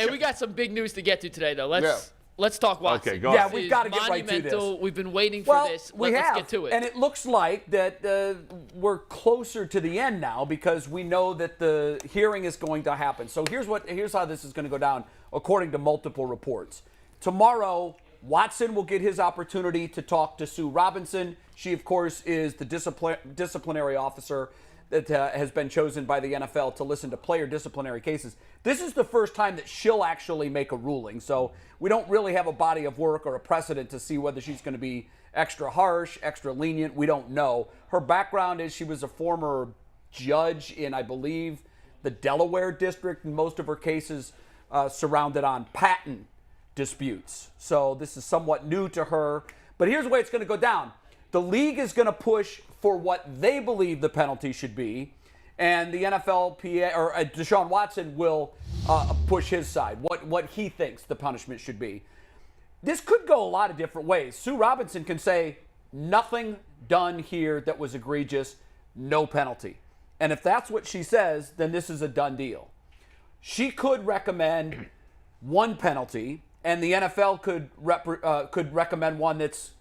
Hey, we got some big news to get to today, though. Let's talk Watson. Okay, go Yeah, on. we've got to get right to this. We've been waiting for this. Let's get to it. And it looks like that we're closer to the end now because we know that the hearing is going to happen. So here's how this is going to go down, according to multiple reports. Tomorrow, Watson will get his opportunity to talk to Sue Robinson. She, of course, is the disciplinary officer that has been chosen by the NFL to listen to player disciplinary cases. This is the first time that she'll actually make a ruling. So we don't really have a body of work or a precedent to see whether she's going to be extra harsh, extra lenient. We don't know. Her background is she was a former judge in, I believe, the Delaware district, and most of her cases surrounded on patent disputes. So this is somewhat new to her. But here's the way it's going to go down. The league is going to push for what they believe the penalty should be, and the NFLPA or Deshaun Watson will push his side, what he thinks the punishment should be. This could go a lot of different ways. Sue Robinson can say, nothing done here that was egregious, no penalty. And if that's what she says, then this is a done deal. She could recommend one penalty, and the NFL could recommend one that's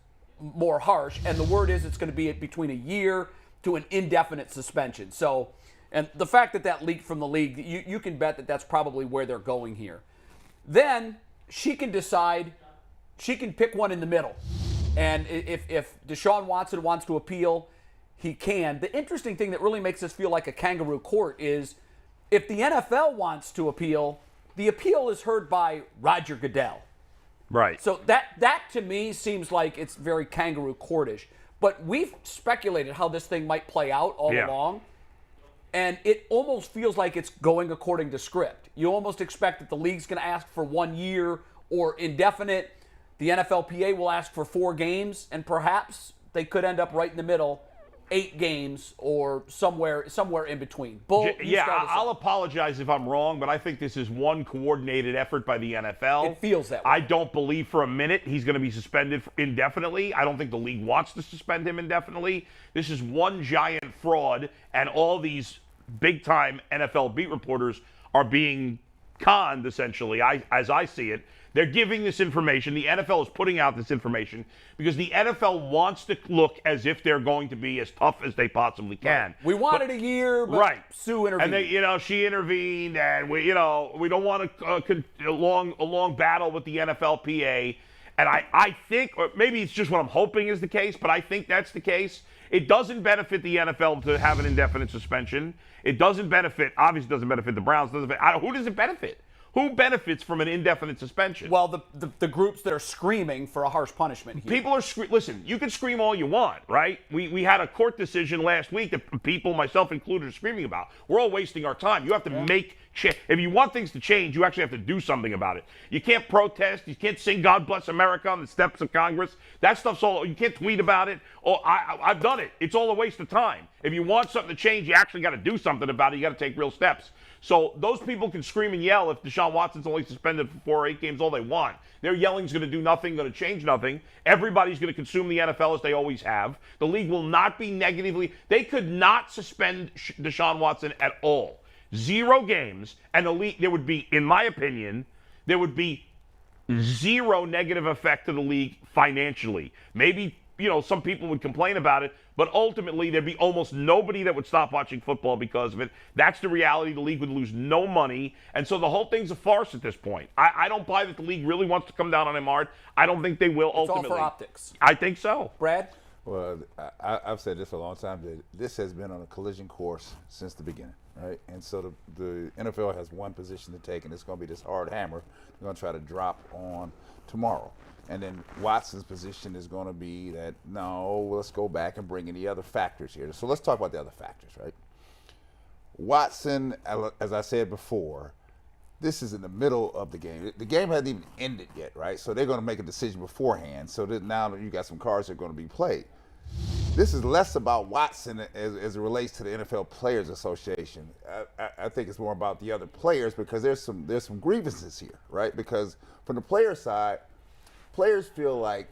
more harsh, and the word is it's going to be between a year to an indefinite suspension. So, and the fact that leaked from the league, you can bet that that's probably where they're going here. Then she can decide, she can pick one in the middle. And if Deshaun Watson wants to appeal, he can. The interesting thing that really makes this feel like a kangaroo court is if the NFL wants to appeal, the appeal is heard by Roger Goodell. Right. So that to me seems like it's very kangaroo courtish. But we've speculated how this thing might play out all along. And it almost feels like it's going according to script. You almost expect that the league's going to ask for 1 year or indefinite. The NFLPA will ask for 4 games, and perhaps they could end up right in the middle, 8 games or somewhere in between. Bull, I'll apologize if I'm wrong, but I think this is one coordinated effort by the NFL. It feels that way. I don't believe for a minute he's going to be suspended indefinitely. I don't think the league wants to suspend him indefinitely. This is one giant fraud, and all these big-time NFL beat reporters are being conned, essentially, as I see it. They're giving this information. The NFL is putting out this information because the NFL wants to look as if they're going to be as tough as they possibly can. Right. We wanted a year, but Sue intervened. And she intervened, and we don't want a long battle with the NFLPA. And I think, or maybe it's just what I'm hoping is the case, but I think that's the case. It doesn't benefit the NFL to have an indefinite suspension. It doesn't benefit, obviously doesn't benefit the Browns. Who does it benefit? Who benefits from an indefinite suspension? Well, the groups that are screaming for a harsh punishment here. People are listen, you can scream all you want, right? We had a court decision last week that people, myself included, are screaming about. We're all wasting our time. You have to make if you want things to change, you actually have to do something about it. You can't protest. You can't sing God Bless America on the steps of Congress. That stuff's all, you can't tweet about it. Oh, I've done it. It's all a waste of time. If you want something to change, you actually got to do something about it. You got to take real steps. So those people can scream and yell if Deshaun Watson's only suspended for 4 or 8 games all they want. Their yelling's going to do nothing, going to change nothing. Everybody's going to consume the NFL as they always have. The league will not be negatively. They could not suspend Deshaun Watson at all. 0 games, and the league, there would be, in my opinion, there would be 0 negative effect to the league financially. Maybe, some people would complain about it, but ultimately there'd be almost nobody that would stop watching football because of it. That's the reality. The league would lose no money, and so the whole thing's a farce at this point. I don't buy that the league really wants to come down on him hard. I don't think they will ultimately. It's all for optics. I think so. Brad? Well, I've said this for a long time, that this has been on a collision course since the beginning, right? And so the NFL has one position to take, and it's going to be this hard hammer they're going to try to drop on tomorrow. And then Watson's position is going to be that, no, let's go back and bring in the other factors here. So let's talk about the other factors, right? Watson, as I said before, this is in the middle of the game. The game hasn't even ended yet, right? So they're going to make a decision beforehand. So that now you got some cards that are going to be played. This is less about Watson as it relates to the NFL Players Association. I think it's more about the other players because there's some grievances here, right? Because from the player side, players feel like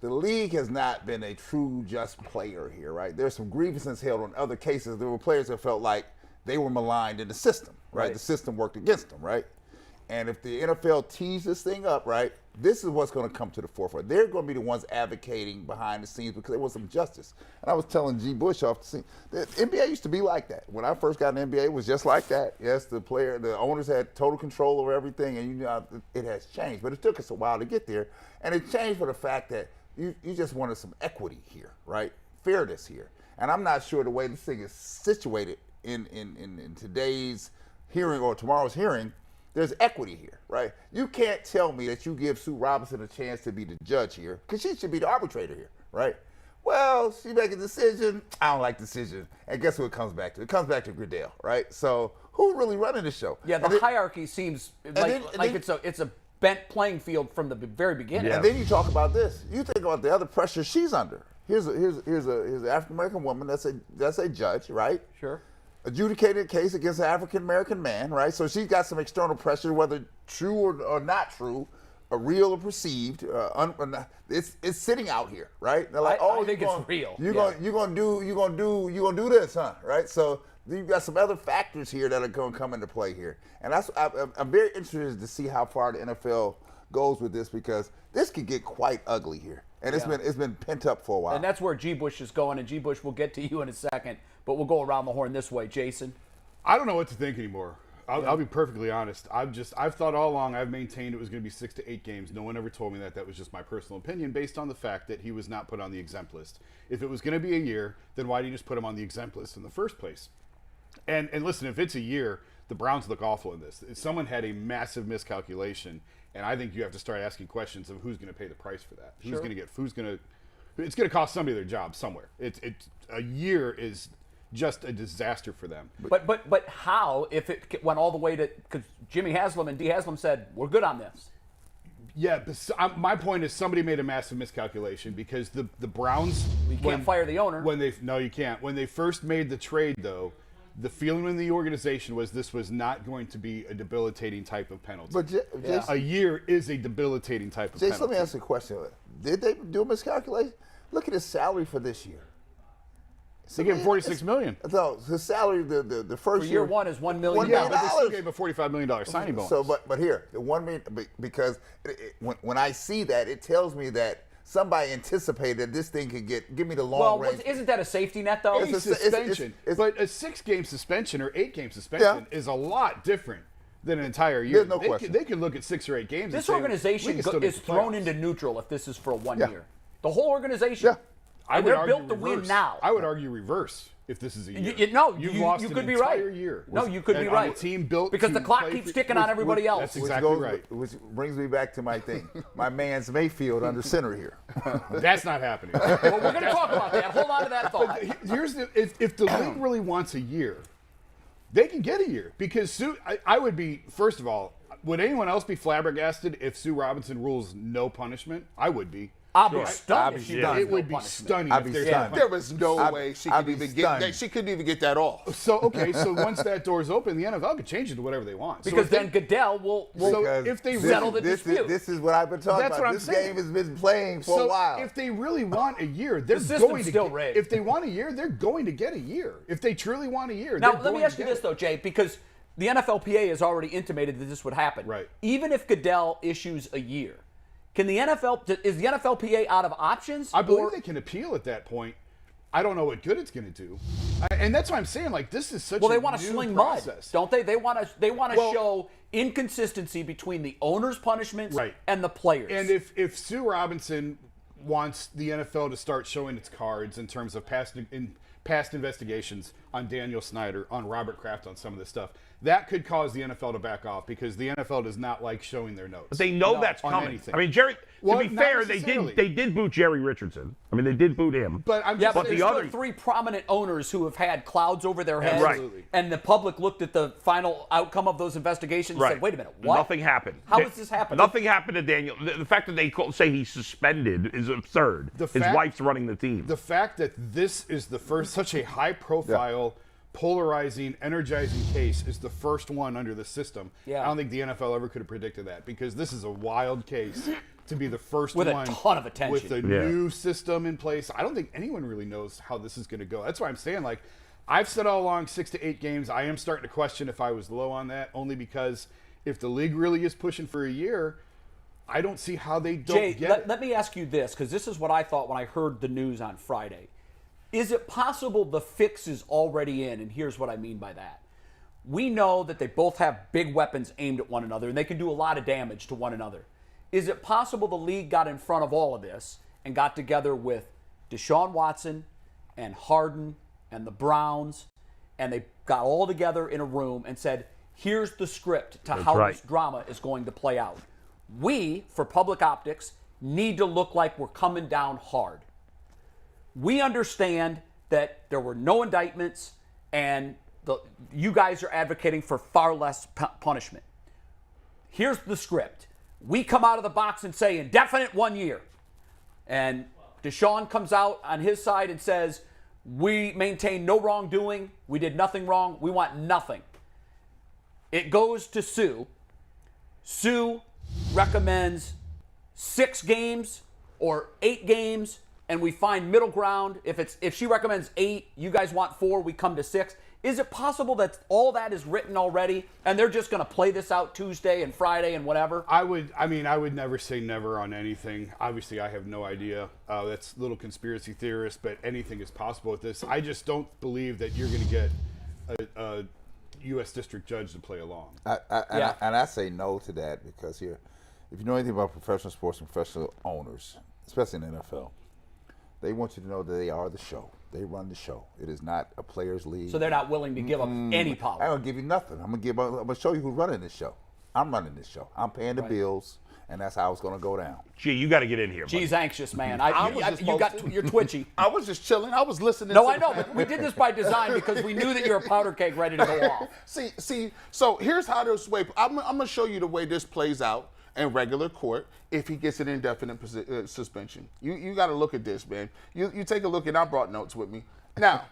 the league has not been a true just player here, right? There's some grievances held on other cases. There were players that felt like they were maligned in the system, right? The system worked against them, right? And if the NFL tees this thing up, right, this is what's going to come to the forefront. They're going to be the ones advocating behind the scenes because they want some justice. And I was telling G. Bush off the scene, the NBA used to be like that. When I first got in the NBA, it was just like that. Yes, the owners had total control over everything, and it has changed. But it took us a while to get there. And it changed for the fact that you just wanted some equity here, right? Fairness here. And I'm not sure the way this thing is situated in today's hearing or tomorrow's hearing, there's equity here, right? You can't tell me that you give Sue Robinson a chance to be the judge here, because she should be the arbitrator here, right? Well, she make a decision. I don't like decision. And guess who it comes back to? It comes back to Goodell, right? So who's really running the show? Yeah, the hierarchy seems like it's a bent playing field from the very beginning. And then you talk about this. You think about the other pressure she's under. Here's an African American woman that's a judge, right? Sure. Adjudicated a case against an African American man, right? So she's got some external pressure, whether true or not true, or real or perceived. It's sitting out here, right? They're like, I think it's real. You're gonna do this, huh? Right? So you've got some other factors here that are going to come into play here, and I'm very interested to see how far the NFL goes with this, because this could get quite ugly here. And it's been pent up for a while. And that's where G. Bush is going, and G. Bush, we'll get to you in a second, but we'll go around the horn this way. Jason? I don't know what to think anymore. I'll be perfectly honest. I've thought all along, I've maintained it was going to be 6 to 8 games. No one ever told me that. That was just my personal opinion based on the fact that he was not put on the exempt list. If it was going to be a year, then why do you just put him on the exempt list in the first place? And listen, if it's a year, the Browns look awful in this. Someone had a massive miscalculation, and I think you have to start asking questions of who's going to pay the price for that. It's going to cost somebody their job somewhere. A year is just a disaster for them. But how, if it went all the way to, because Jimmy Haslam and D. Haslam said, we're good on this. Yeah, but my point is somebody made a massive miscalculation, because the Browns... You can't fire the owner. No, you can't. When they first made the trade, though, the feeling in the organization was this was not going to be a debilitating type of penalty. But Jason, a year is a debilitating type of penalty. Let me ask you a question. Did they do a miscalculation? Look at his salary for this year. They gave him $46 million. So his salary, the first For year year one is $1 million. Yeah, but they still gave him a $45 million signing bonus. So, but here, the $1 million, because when I see that, it tells me that somebody anticipated that this thing could give me the long range. Well, isn't that a safety net, though? It's a suspension. But a 6-game suspension or 8-game suspension is a lot different than an entire year. There's no question. They could look at 6 or 8 games. This organization is thrown into neutral if this is for 1 year. The whole organization. Yeah. And they're built to win now. I would argue reverse if this is a year. You've lost you an could be entire right. year. No, you could be on right. A team built because the clock keeps ticking on everybody else. That's exactly right. Which brings me back to my thing. My man's Mayfield under center here. That's not happening. Well, we're going to talk about that. Hold on to that thought. If the league really wants a year, they can get a year. Because I would be, first of all, would anyone else be flabbergasted if Sue Robinson rules no punishment? I would be. I'll be stunned if she does. It would be stunning I'd if be there's stunned. no There was no way she could even get that. She couldn't even get that off. So once that door's open, the NFL could change it to whatever they want. Because then Goodell will if they settle the dispute. This is what I've been talking That's about. What This I'm saying. game has been playing for a while. If they really want a year, they're system's going to still get, rigged. if they want a year, they're going to get a year. If they truly want a year, now they're let me going ask to you get this though, Jay, because the NFLPA has already intimated that this would happen. Right. Even if Goodell issues a year, is the NFLPA out of options? I believe they can appeal at that point. I don't know what good it's going to do, and that's why I'm saying this is such. Well, they want to sling mud, don't they? They want to show inconsistency between the owner's punishments and the players. And if Sue Robinson wants the NFL to start showing its cards in terms of past investigations on Daniel Snyder, on Robert Kraft, on some of this stuff, that could cause the NFL to back off, because the NFL does not like showing their notes. But they know that's coming. Anything. I mean, Jerry. Well, to be fair, they did boot Jerry Richardson. I mean, they did boot him. But there's the other 3 prominent owners who have had clouds over their heads, Absolutely. and the public looked at the final outcome of those investigations and said, "Wait a minute, what? Nothing happened. How has this happened? Nothing happened to Daniel. The fact that they say he's suspended is absurd. His wife's running the team. The fact that this is the first, such a high-profile, polarizing, energizing case is the first one under the system. Yeah. I don't think the NFL ever could have predicted that, because this is a wild case to be the first with one a ton of attention, with a new system in place. I don't think anyone really knows how this is going to go. That's why I'm saying, I've said all along, 6 to 8 games. I am starting to question if I was low on that, only because if the league really is pushing for a year, I don't see how they don't Jay, get it. Let me ask you this, because this is what I thought when I heard the news on Friday. Is it possible the fix is already in? And here's what I mean by that. We know that they both have big weapons aimed at one another, and they can do a lot of damage to one another. Is it possible the league got in front of all of this and got together with Deshaun Watson and Harden and the Browns, and they got all together in a room and said, here's the script to how this drama is going to play out. We, for public optics, need to look like we're coming down hard. We understand that there were no indictments and you guys are advocating for far less punishment. Here's the script. We come out of the box and say indefinite 1 year. And Deshaun comes out on his side and says, we maintain no wrongdoing. We did nothing wrong. We want nothing. It goes to Sue. Sue recommends 6 games or 8 games, and we find middle ground. If she recommends 8, you guys want 4, we come to 6. Is it possible that all that is written already and they're just going to play this out Tuesday and Friday and whatever? I would never say never on anything. Obviously, I have no idea. That's a little conspiracy theorist, but anything is possible with this. I just don't believe that you're going to get a U.S. district judge to play along. And I say no to that because here, if you know anything about professional sports and professional owners, especially in the NFL, they want you to know that they are the show. They run the show. It is not a players' league. So they're not willing to give up any power. I don't give you nothing. I'm gonna show you who's running this show. I'm running this show. I'm paying the bills, and that's how it's gonna go down. Gee, you got to get in here. G's anxious, man. You're twitchy. I was just chilling. I was listening. No, I know, but we did this by design because we knew that you're a powder keg ready to go off. See. So here's how this way. I'm gonna show you the way this plays out in regular court if he gets an indefinite suspension. You got to look at this, man. You take a look, and I brought notes with me. Now,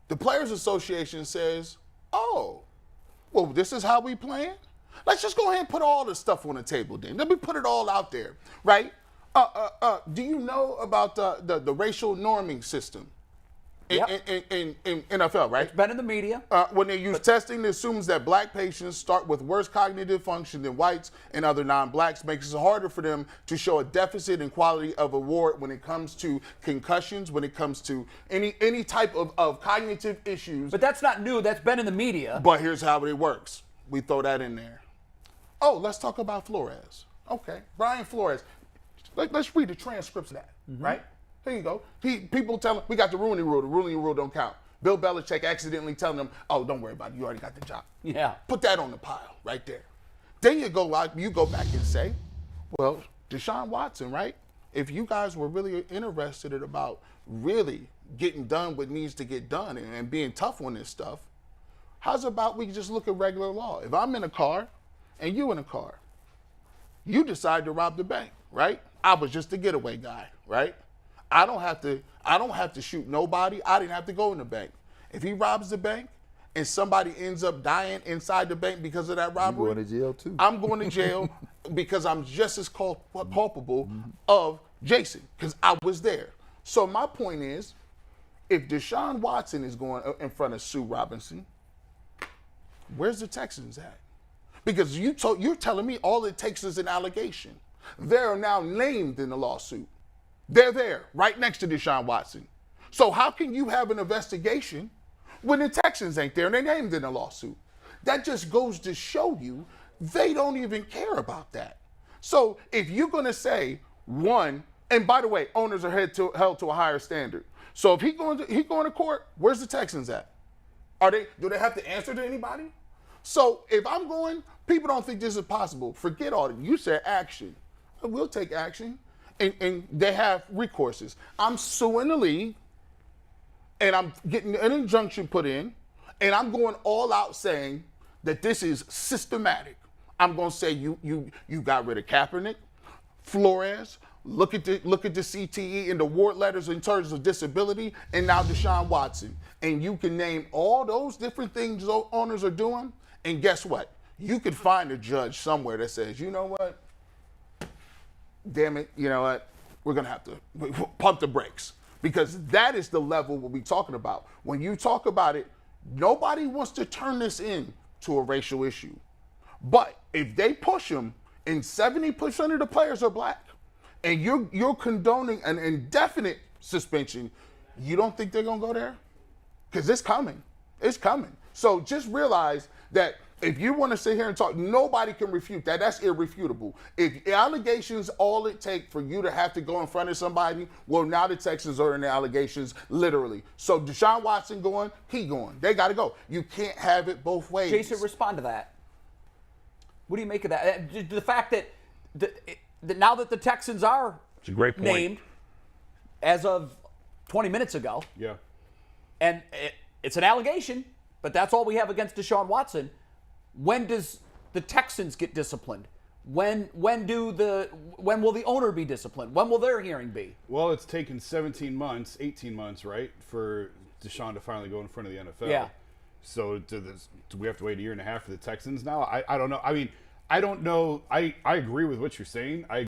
the Players Association says, oh, well, this is how we playing? Let's just go ahead and put all this stuff on the table then. Let me put it all out there, right? Do you know about the racial norming system in NFL, right? It's been in the media. When they use testing that assumes that black patients start with worse cognitive function than whites and other non-blacks, makes it harder for them to show a deficit in quality of award when it comes to concussions, when it comes to any type of cognitive issues. But that's not new. That's been in the media. But here's how it works. We throw that in there. Oh, let's talk about Flores. Okay, Brian Flores. Let's read the transcripts of that, right? Here you go. People tell him, we got the Rooney Rule. The Rooney Rule don't count. Bill Belichick accidentally telling them, oh, don't worry about it. You already got the job. Yeah. Put that on the pile right there. Then you go back and say, well, Deshaun Watson, right? If you guys were really interested about really getting done what needs to get done and being tough on this stuff, how's about we just look at regular law? If I'm in a car and you in a car, you decide to rob the bank, right? I was just a getaway guy, right? I don't have to shoot nobody. I didn't have to go in the bank. If he robs the bank and somebody ends up dying inside the bank because of that robbery, you're going to jail too. I'm going to jail because I'm just as culpable of Jason because I was there. So my point is, if Deshaun Watson is going in front of Sue Robinson, where's the Texans at? Because you're telling me all it takes is an allegation. They're now named in the lawsuit. They're there, right next to Deshaun Watson. So how can you have an investigation when the Texans ain't there and they're named in a lawsuit? That just goes to show you they don't even care about that. So if you're going to say one, and by the way, owners are held to a higher standard. So if he going to court, where's the Texans at? Do they have to answer to anybody? So if I'm going, people don't think this is possible. Forget all that. You said action. We'll take action. And they have recourses. I'm suing the league, and I'm getting an injunction put in, and I'm going all out saying that this is systematic. I'm going to say you got rid of Kaepernick, Flores. Look at the CTE and the award letters in terms of disability, and now Deshaun Watson. And you can name all those different things those owners are doing, and guess what? You could find a judge somewhere that says, you know what? Damn it, you know what? We're going to have to pump the brakes because that is the level we'll be talking about. When you talk about it, nobody wants to turn this into a racial issue. But if they push him, and 70% of the players are black, and you're condoning an indefinite suspension, you don't think they're gonna go there? Because it's coming. It's coming. So just realize that if you want to sit here and talk, nobody can refute that. That's irrefutable. If allegations all it takes for you to have to go in front of somebody, well, now the Texans are in the allegations, literally. So Deshaun Watson going, he going. They got to go. You can't have it both ways. Jason, respond to that. What do you make of that? The fact that now that the Texans are It's a great point. named as of 20 minutes ago, Yeah. and it's an allegation, but that's all we have against Deshaun Watson. When does the Texans get disciplined? When will the owner be disciplined? When will their hearing be? Well, it's taken 17 months, 18 months, right, for Deshaun to finally go in front of the NFL. Yeah. So do we have to wait a year and a half for the Texans now? I don't know. I mean, I don't know. I agree with what you're saying. I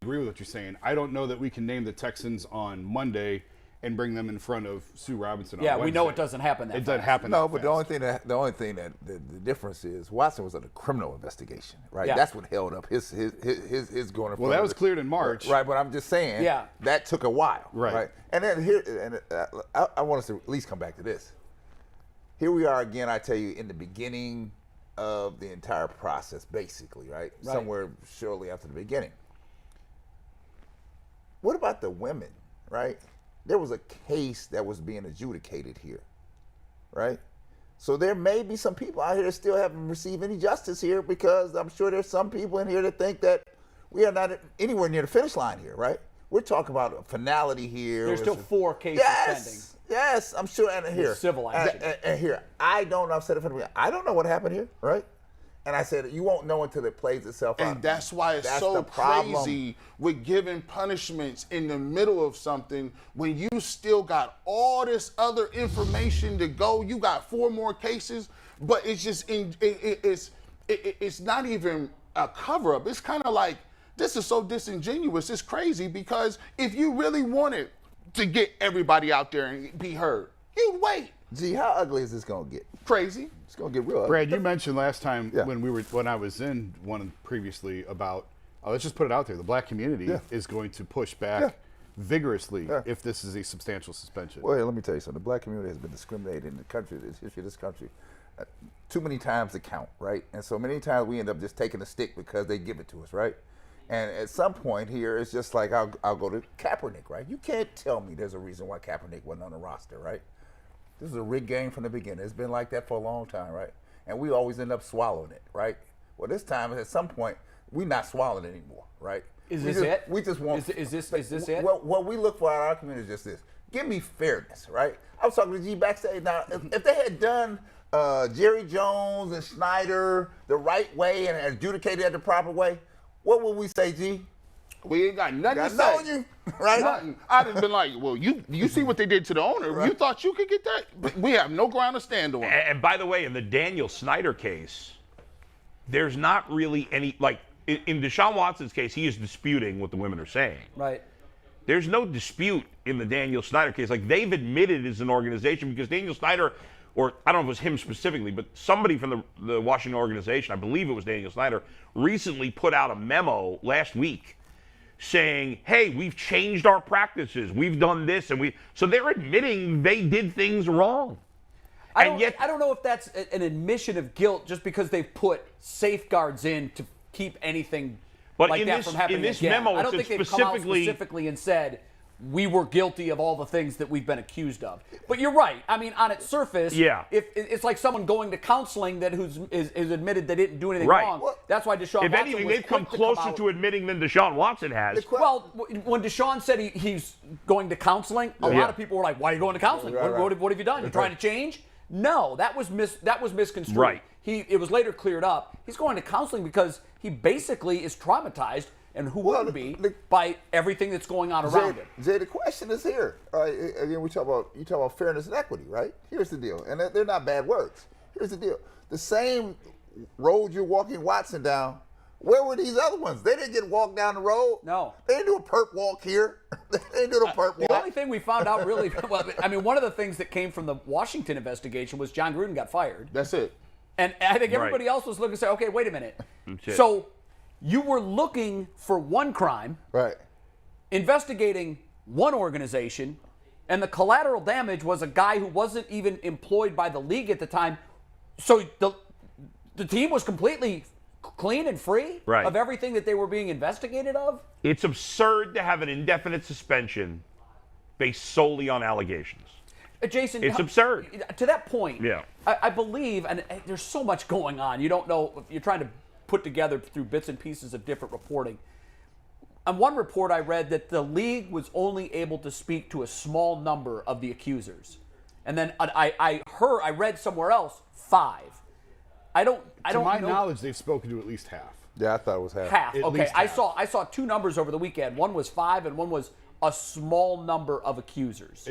don't know that we can name the Texans on Monday and bring them in front of Sue Robinson on Yeah, Wednesday. we know it doesn't happen that It doesn't fast. happen No, that but fast. the only thing that the difference is Watson was under criminal investigation, right? Yeah. That's what held up his going in front Well, that of was the- cleared in March. right? But I'm just saying, Yeah. that took a while, Right. And then here, I want us to at least come back to this. Here we are again. I tell you, in the beginning of the entire process, basically, right? Somewhere shortly after the beginning. What about the women, right? There was a case that was being adjudicated here, right? So there may be some people out here that still haven't received any justice here, because I'm sure there's some people in here that think that we are not anywhere near the finish line here, right? We're talking about a finality here. There's still 4 cases pending. Yes, I'm sure. And here, civil action. And here, I don't know. I've said it from the beginning. I don't know what happened here, right? And I said you won't know until it plays itself out. And that's why it's That's so the problem. crazy with giving punishments in the middle of something when you still got all this other information to go. You got 4 more cases, but it's just it's not even a cover up. It's kind of like, this is so disingenuous. It's crazy, because if you really wanted to get everybody out there and be heard, you'd wait. Gee, how ugly is this gonna get? Crazy. It's gonna get real ugly. Brad, you mentioned last time Yeah. when I was in one previously about, let's just put it out there, the black community Yeah. is going to push back Yeah. vigorously Yeah. if this is a substantial suspension. Well, let me tell you something. The black community has been discriminated in the country, the history of this country, too many times to count, right? And so many times we end up just taking a stick because they give it to us, right? And at some point here, it's just like I'll go to Kaepernick, right? You can't tell me there's a reason why Kaepernick wasn't on the roster, right? This is a rigged game from the beginning. It's been like that for a long time, right? And we always end up swallowing it, right? Well, this time, at some point, we're not swallowing it anymore, right? Is We this just- it? We just want. Is this it? Well, what we look for out of our community is just this: give me fairness, right? I was talking to G backstage. Now, if they had done Jerry Jones and Snyder the right way and adjudicated it the proper way, what would we say, G? We ain't got nothing Got to knowing say. you, right? Nothing. I'd have been like, well, you see what they did to the owner. You thought you could get that? But we have no ground to stand on. And by the way, in the Daniel Snyder case, there's not really any, like, in Deshaun Watson's case, he is disputing what the women are saying. Right. There's no dispute in the Daniel Snyder case. Like, they've admitted as an organization, because Daniel Snyder, or I don't know if it was him specifically, but somebody from the Washington organization, I believe it was Daniel Snyder, recently put out a memo last week saying, hey, we've changed our practices. We've done this. So they're admitting they did things wrong. I And yet, don't know if that's an admission of guilt just because they've put safeguards in to keep anything But like in that this- from happening in this again. memo, I it don't said think they've come out specifically- specifically and said we were guilty of all the things that we've been accused of. But you're right. I mean, on its surface, Yeah. if it's like someone going to counseling that is admitted they didn't do anything Right. wrong. Well, That's why Deshaun if Watson anything, was they've come quick to come closer out. to admitting than Deshaun Watson has. Well, when Deshaun said he's going to counseling, a lot of people were like, "Why are you going to counseling? Right, What have you done? You're trying to change?" No, that was misconstrued. Right. It was later cleared up. He's going to counseling because he basically is traumatized, and who wouldn't be by everything that's going on around him. Jay, the question is here. Again, you talk about fairness and equity, right? Here's the deal, and they're not bad words. Here's the deal: the same road you're walking Watson down. Where were these other ones? They didn't get walked down the road. No. They didn't do a perp walk here. They didn't do a perp walk. The only thing we found out really, well, I mean, one of the things that came from the Washington investigation was John Gruden got fired. That's it. And I think everybody Right. else was looking and say, okay, wait a minute. That's it. So you were looking for one crime, Right. investigating one organization, and the collateral damage was a guy who wasn't even employed by the league at the time. So the team was completely clean and free Right. of everything that they were being investigated of? It's absurd to have an indefinite suspension based solely on allegations. Jason, It's absurd. To that point, Yeah. I believe, and there's so much going on. You don't know, you're trying to put together through bits and pieces of different reporting. On one report I read that the league was only able to speak to a small number of the accusers. And then I read somewhere else 5. I don't To my know. knowledge, they've spoken to at least half. Yeah, I thought it was half. Half. At Okay, least half. I saw 2 numbers over the weekend. One was 5 and one was a small number of accusers.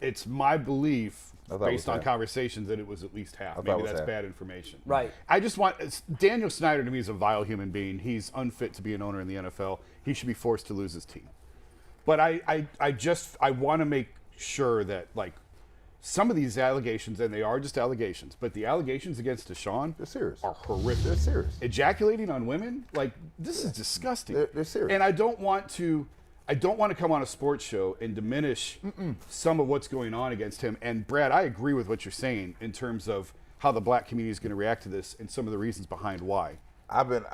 It's my belief, thought it was based on half. conversations, that it was at least half. thought it Maybe was that's half. bad information. Right. I just want Daniel Snyder to me is a vile human being. He's unfit to be an owner in the NFL. He should be forced to lose his team. But I want to make sure that like some of these allegations, and they are just allegations, but the allegations against Deshaun They're serious. are horrific. They're serious. Ejaculating on women, like this is disgusting. They're serious. And I don't want to come on a sports show and diminish some of what's going on against him. And Brad, I agree with what you're saying in terms of how the black community is going to react to this and some of the reasons behind why. I've been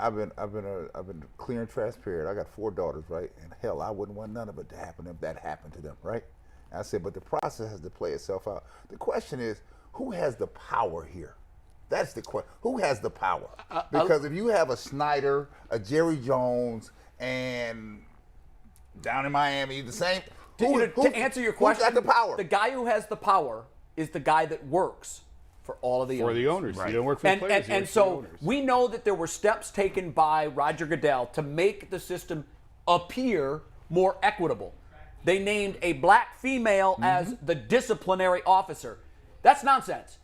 clear and transparent. I got 4 daughters, right? And hell, I wouldn't want none of it to happen if that happened to them, right? And I said, but the process has to play itself out. The question is, who has the power here? That's the question. Who has the power? Because if you have a Snyder, a Jerry Jones, and down in Miami, the same. To answer your question, who's got the power? The guy who has the power is the guy that works for all of the For owners. the owners. Right. You don't work for the players. you And work for the so owners. we know that there were steps taken by Roger Goodell to make the system appear more equitable. They named a black female as the disciplinary officer. That's nonsense.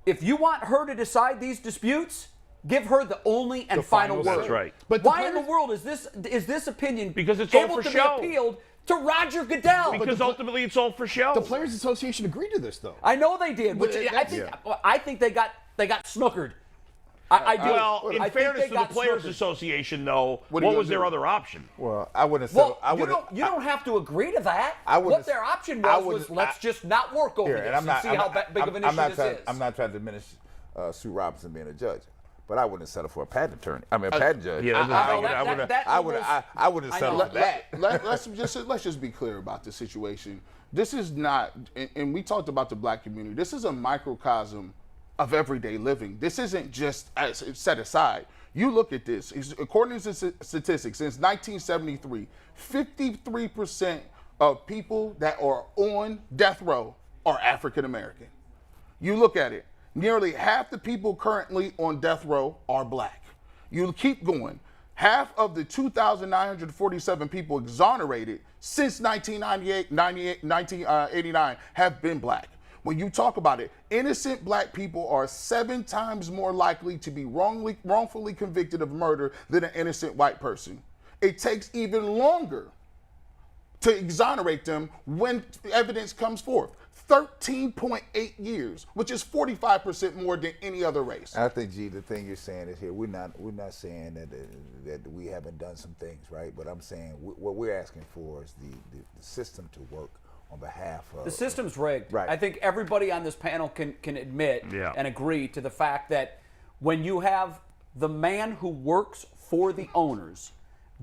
If you want her to decide these disputes, give her the only and The final final word. That's right. But the why in the players- world is this opinion Because it's all able for to show. be appealed to Roger Goodell? Because ultimately it's all for show. The Players Association agreed to this, though. I know they did, which I think they got snookered. I do. Well, in I think fairness they to the got Players snookered. Association, though, What what are you was gonna their do? other option? Well, I wouldn't have said. Well, you don't have to agree to that. What their option was let's just not work over Here, this and I'm not, see I'm how not- big of an I'm issue not this trying, is. I'm not trying to diminish Sue Robinson being a judge, but I wouldn't have settled for a patent attorney. I mean, a patent judge. yeah, that I would have I settled know. for that. Let's just be clear about the situation. This is not, and we talked about the black community. This is a microcosm of everyday living. This isn't just set aside. You look at this. According to statistics, since 1973, 53% of people that are on death row are African American. You look at it. Nearly half the people currently on death row are black. You keep going. Half of the 2,947 people exonerated since 1989 have been black. When you talk about it, innocent black people are 7 times more likely to be wrongfully convicted of murder than an innocent white person. It takes even longer to exonerate them when evidence comes forth. 13.8 years, which is 45% more than any other race. I think, G, the thing you're saying is here. We're not saying that we haven't done some things, right? But I'm saying what we're asking for is the system to work on behalf of The system's rigged. Right. I think everybody on this panel can admit Yeah. and agree to the fact that when you have the man who works for the owners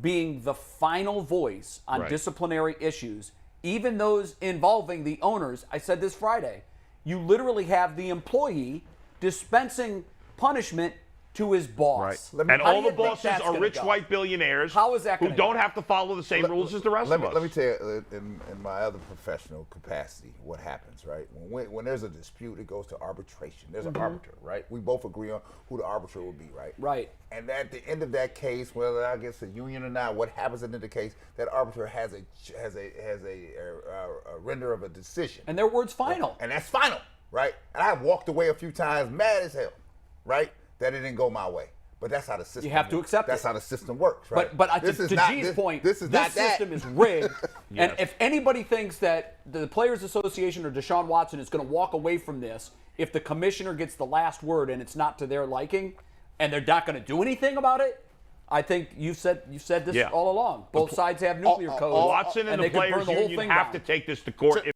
being the final voice on Right. disciplinary issues, even those involving the owners, I said this Friday, you literally have the employee dispensing punishment to his boss. And How do all you the think bosses that's are gonna rich go? white billionaires How is that who gonna don't go? have to follow the same rules as the rest Let of me, us. let me tell you, in my other professional capacity, what happens, right? When there's a dispute, it goes to arbitration. There's an arbiter, right? We both agree on who the arbiter will be, right? Right. And at the end of that case, whether I guess a union or not, what happens at the end of the case, that arbiter has a render of a decision. And their word's final. And that's final, right? And I walked away a few times mad as hell, right? That it didn't go my way. But that's how the system. You have to accept That's it. how the system works, right? But to This is G's not- point, this is not that. system is rigged. Yes. And if anybody thinks that the Players Association or Deshaun Watson is going to walk away from this, if the commissioner gets the last word and it's not to their liking, and they're not going to do anything about it, I think you've said this Yeah. all along. Both sides have nuclear codes, Watson and they the could burn players the whole union thing have down. to take this to court.